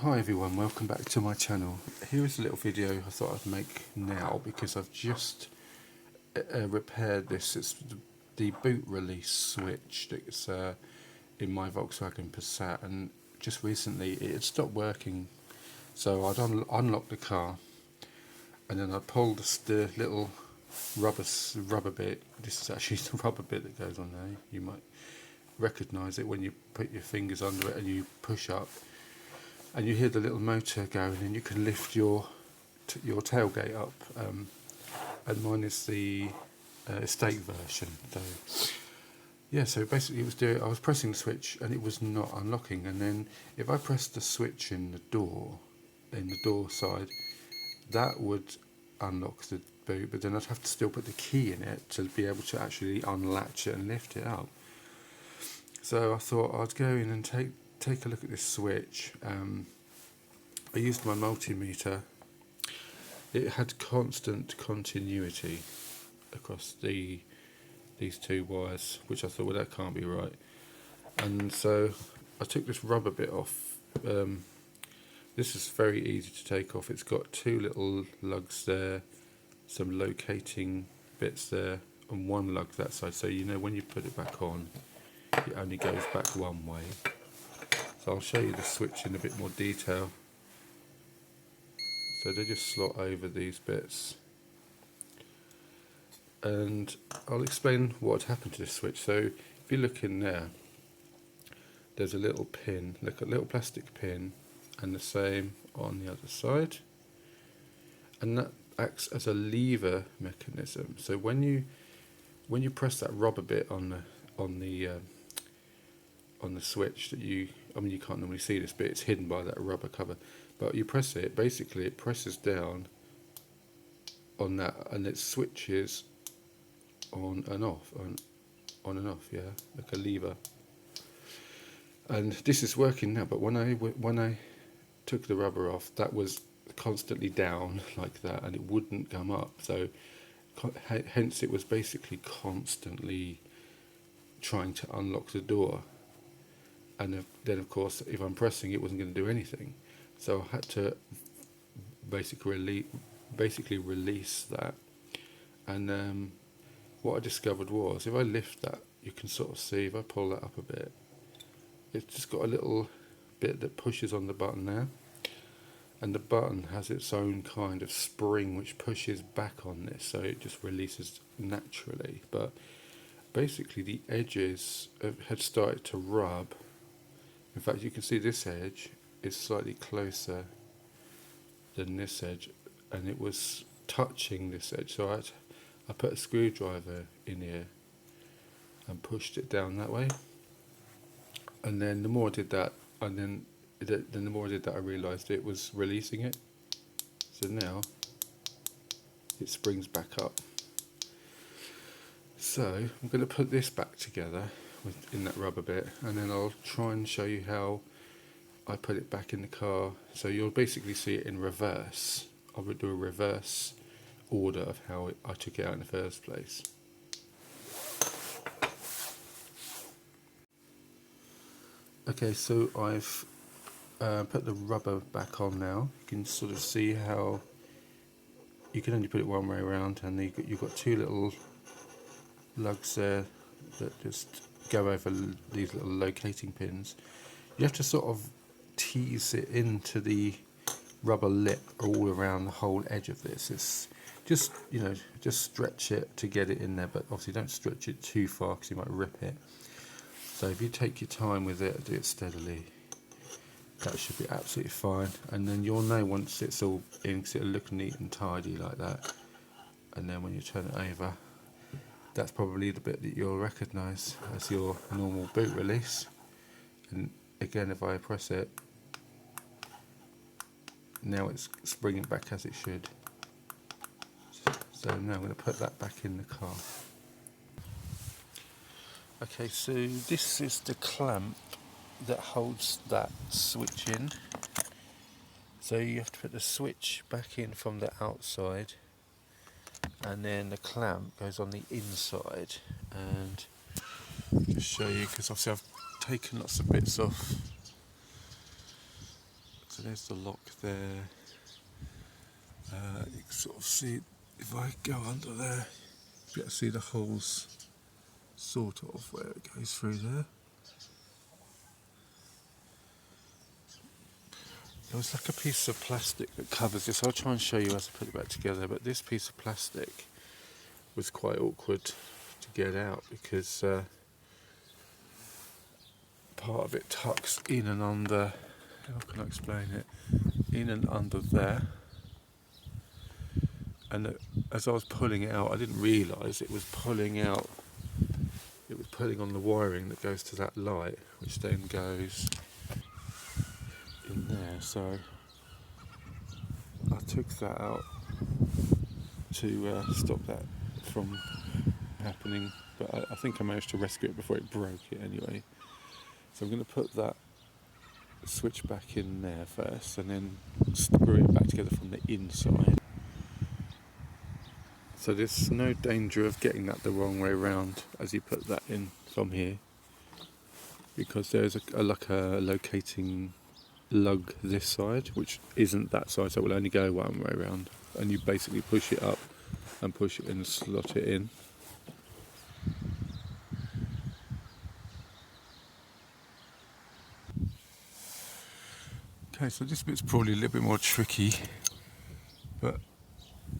Hi everyone, welcome back to my channel. Here is a little video I thought I'd make now because I've just repaired this. It's the boot release switch that's in my Volkswagen Passat, and just recently it had stopped working, so I'd unlocked the car and then I pulled the little rubber bit. This is actually the rubber bit that goes on there. You might recognise it when you put your fingers under it and you push up, and you hear the little motor going, and you can lift your tailgate up. And mine is the estate version. So yeah, so basically I was pressing the switch and it was not unlocking, and then if I pressed the switch in the door side, that would unlock the boot, but then I'd have to still put the key in it to be able to actually unlatch it and lift it up. So I thought I'd go in and take a look at this switch. I used my multimeter. It had constant continuity across these two wires, which I thought, well, that can't be right. And so I took this rubber bit off. This is very easy to take off. It's got two little lugs there, some locating bits there, and one lug that side, so you know when you put it back on, it only goes back one way. So I'll show you the switch in a bit more detail. So they just slot over these bits, and I'll explain what happened to this switch. So if you look in there's a little pin, a little plastic pin, and the same on the other side, and that acts as a lever mechanism. So when you press that rubber bit on the switch, you can't normally see this bit, it's hidden by that rubber cover, but you press it, basically it presses down on that and it switches on and off, yeah, like a lever. And this is working now, but when I took the rubber off, that was constantly down like that and it wouldn't come up, so hence it was basically constantly trying to unlock the door. And then of course if I'm pressing, it wasn't going to do anything, so I had to basically release that. And what I discovered was, if I lift that, you can sort of see, if I pull that up a bit, it's just got a little bit that pushes on the button there, and the button has its own kind of spring which pushes back on this, so it just releases naturally. But basically the edges had started to rub. In fact, you can see this edge is slightly closer than this edge, and it was touching this edge. So I put a screwdriver in here and pushed it down that way. And then the more I did that, I realised it was releasing it. So now it springs back up. So I'm going to put this back together in that rubber bit, and then I'll try and show you how I put it back in the car. So you'll basically see it in reverse. I would do a reverse order of how I took it out in the first place. Okay, so I've put the rubber back on now. You can sort of see how you can only put it one way around, and you've got two little lugs there that just go over these little locating pins. You have to sort of tease it into the rubber lip all around the whole edge of this. It's just, just stretch it to get it in there, but obviously don't stretch it too far because you might rip it. So if you take your time with it, do it steadily, that should be absolutely fine. And then you'll know once it's all in, because it'll look neat and tidy like that. And then when you turn it over, that's probably the bit that you'll recognise as your normal boot release. And again, if I press it, now it's springing back as it should. So now I'm going to put that back in the car. Okay, so this is the clamp that holds that switch in. So you have to put the switch back in from the outside, and then the clamp goes on the inside. And I'll just show you, because obviously I've taken lots of bits off. So there's the lock there. You can sort of see, if I go under there, you can see the holes sort of where it goes through there. There was like a piece of plastic that covers this. I'll try and show you as I put it back together, but this piece of plastic was quite awkward to get out because part of it tucks in and under, how can I explain it, in and under there. And as I was pulling it out, I didn't realise it was pulling out, it was pulling on the wiring that goes to that light, which then goes in there. So I took that out to stop that from happening, but I think I managed to rescue it before it broke it anyway. So I'm going to put that switch back in there first and then screw it back together from the inside. So there's no danger of getting that the wrong way around as you put that in from here, because there's like a locating lug this side which isn't that side, so it will only go one way around, and you basically push it up and push it and slot it in. Okay, so this bit's probably a little bit more tricky, but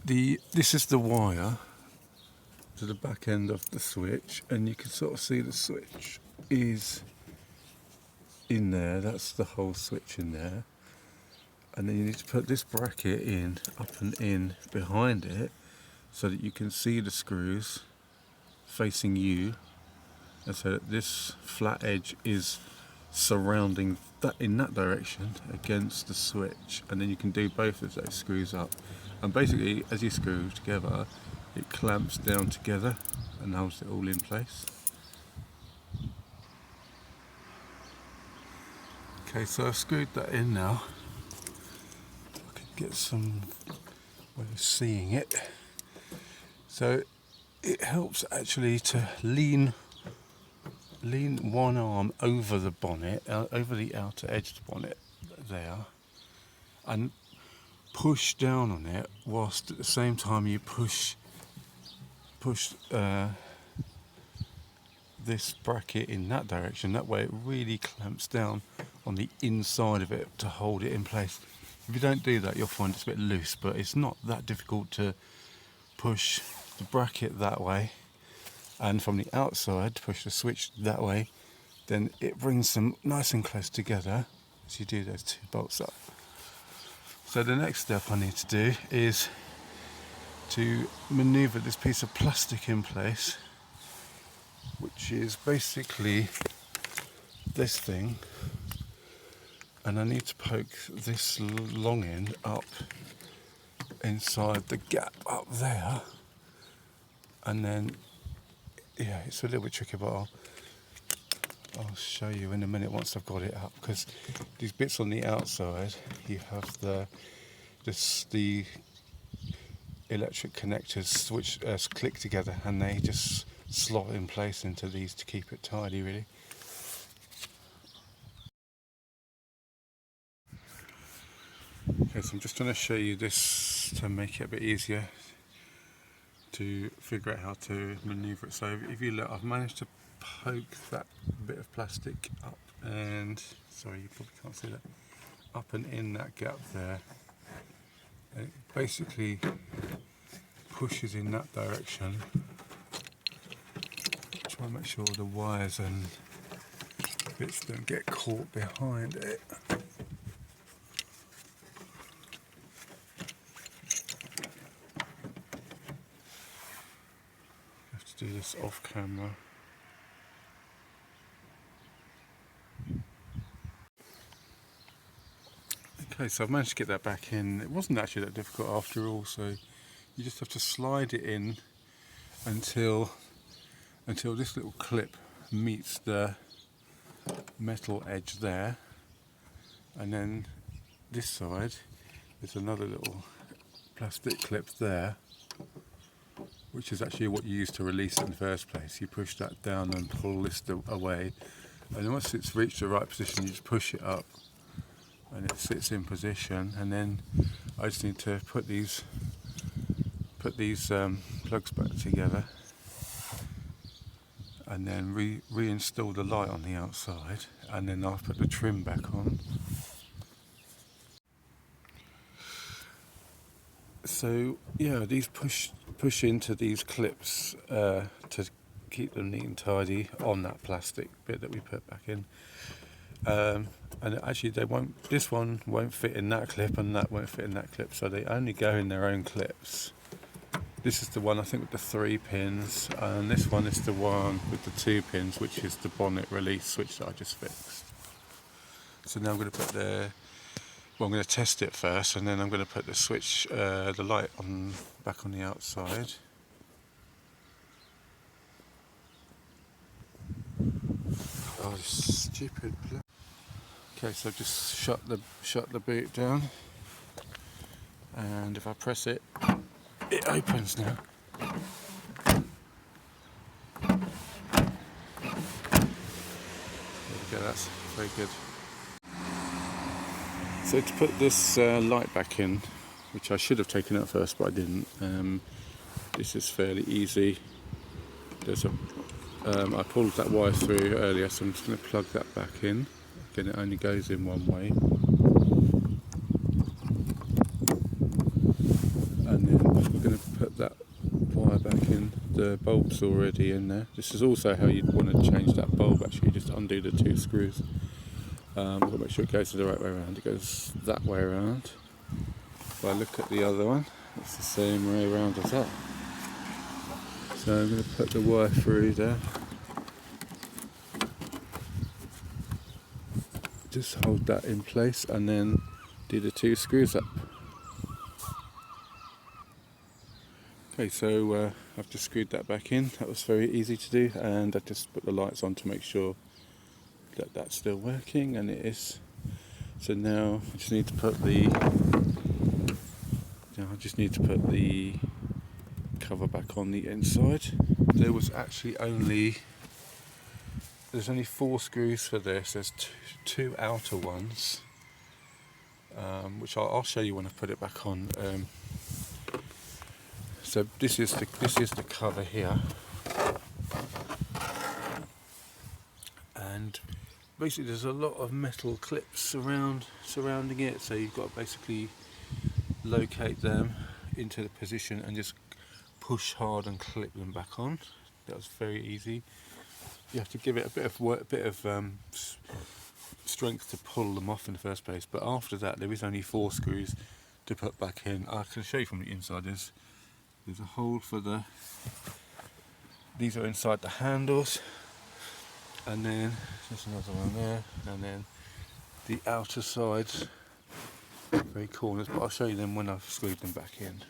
this is the wire to the back end of the switch, and you can sort of see the switch is in there. That's the whole switch in there, and then you need to put this bracket in, up and in behind it, so that you can see the screws facing you, and so that this flat edge is surrounding that in that direction against the switch, and then you can do both of those screws up, and basically as you screw together it clamps down together and holds it all in place. Okay, so I've screwed that in now. I could get some way of seeing it. So it helps actually to lean one arm over the bonnet, over the outer edge of the bonnet there, and push down on it, whilst at the same time you push this bracket in that direction. That way it really clamps down on the inside of it to hold it in place. If you don't do that, you'll find it's a bit loose, but it's not that difficult to push the bracket that way, and from the outside push the switch that way. Then it brings them nice and close together as you do those two bolts up. So the next step I need to do is to maneuver this piece of plastic in place, which is basically this thing, and I need to poke this long end up inside the gap up there, and then yeah, it's a little bit tricky, but I'll show you in a minute once I've got it up, because these bits on the outside, you have the electric connectors which click together, and they just slot in place into these to keep it tidy, really. Okay, so I'm just trying to show you this to make it a bit easier to figure out how to maneuver it. So if you look, I've managed to poke that bit of plastic up, and sorry, you probably can't see that, up and in that gap there, and it basically pushes in that direction. Try and make sure the wires and bits don't get caught behind it. Have to do this off camera. Okay, so I've managed to get that back in. It wasn't actually that difficult after all, so you just have to slide it in until this little clip meets the metal edge there, and then this side there's another little plastic clip there, which is actually what you use to release it in the first place. You push that down and pull this away, and once it's reached the right position you just push it up and it sits in position, and then I just need to put these plugs back together, and then reinstall the light on the outside, and then I'll put the trim back on. So yeah, these push into these clips to keep them neat and tidy on that plastic bit that we put back in. And actually they won't, this one won't fit in that clip and that won't fit in that clip, so they only go in their own clips. This is the one I think with the 3 pins, and this one is the one with the 2 pins, which is the bonnet release switch that I just fixed. So now I'm going to put I'm going to test it first, and then I'm going to put the switch, the light on back on the outside. Oh, this stupid plug. Okay, so just shut the boot down, and if I press it, it opens now. There we go, that's very good. So to put this light back in, which I should have taken out first but I didn't, this is fairly easy. There's I pulled that wire through earlier, so I'm just going to plug that back in. Again, it only goes in one way. And then we're going to put that wire back in. The bulb's already in there. This is also how you'd want to change that bulb, actually. Just undo the 2 screws. We've got to make sure it goes the right way around. It goes that way around. If I look at the other one, it's the same way around as that. So I'm going to put the wire through there. Just hold that in place and then do the 2 screws up. Okay, so I've just screwed that back in. That was very easy to do, and I just put the lights on to make sure that that's still working, and it is. So now I just need to put the cover back on the inside. There's only 4 screws for this. There's two outer ones, which I'll show you when I put it back on. So this is the cover here, and basically there's a lot of metal clips surrounding it. So you've got to basically locate them into the position and just push hard and clip them back on. That was very easy. You have to give it a bit of strength to pull them off in the first place, but after that there is only 4 screws to put back in. I can show you from the inside. There's a hole for these are inside the handles, and then there's another one there, and then the outer sides, very corners, but I'll show you them when I've screwed them back in.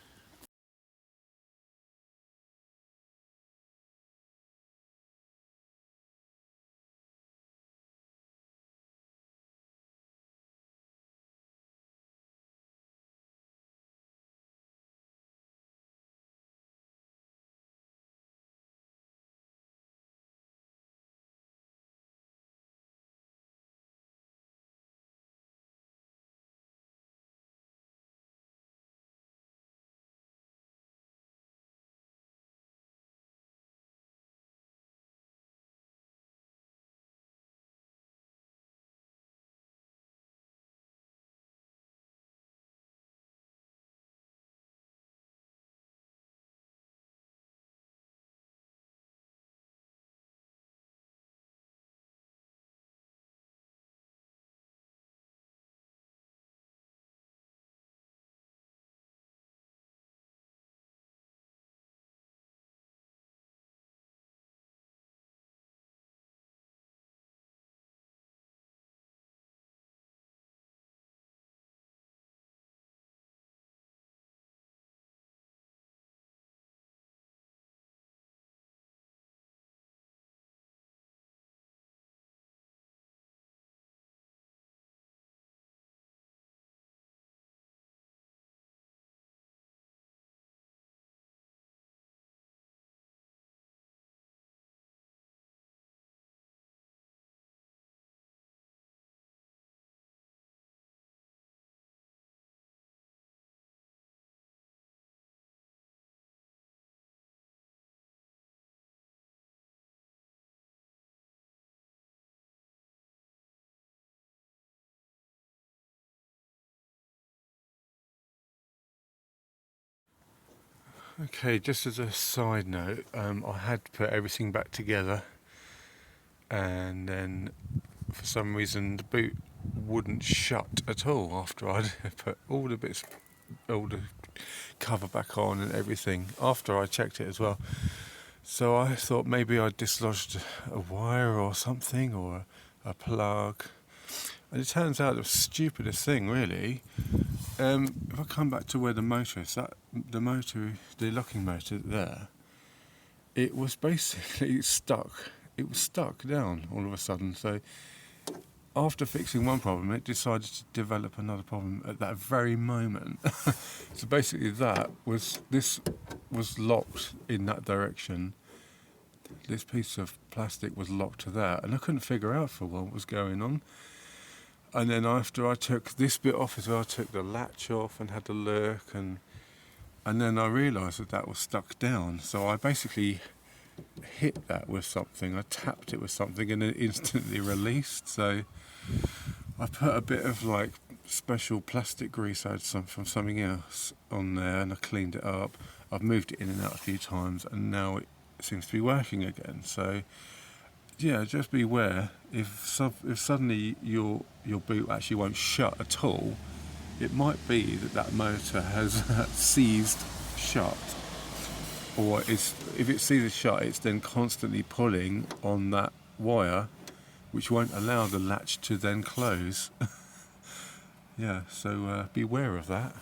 Okay, just as a side note, I had put everything back together, and then for some reason the boot wouldn't shut at all after I'd put all the cover back on and everything, after I checked it as well. So I thought maybe I'd dislodged a wire or something, or a plug. And it turns out the stupidest thing, really. If I come back to where the motor is, the locking motor there, it was basically stuck. It was stuck down all of a sudden. So after fixing one problem, it decided to develop another problem at that very moment. So basically, this was locked in that direction. This piece of plastic was locked to that, and I couldn't figure out for what was going on. And then after I took this bit off as well, I took the latch off and had a look, and then I realised that was stuck down. So I basically hit that with something. I tapped it with something, and it instantly released. So I put a bit of like special plastic grease I had from something else on there, and I cleaned it up. I've moved it in and out a few times, and now it seems to be working again. So yeah, just beware. If suddenly your boot actually won't shut at all, it might be that motor has seized shut, or if it seizes shut, it's then constantly pulling on that wire, which won't allow the latch to then close. Yeah, so beware of that.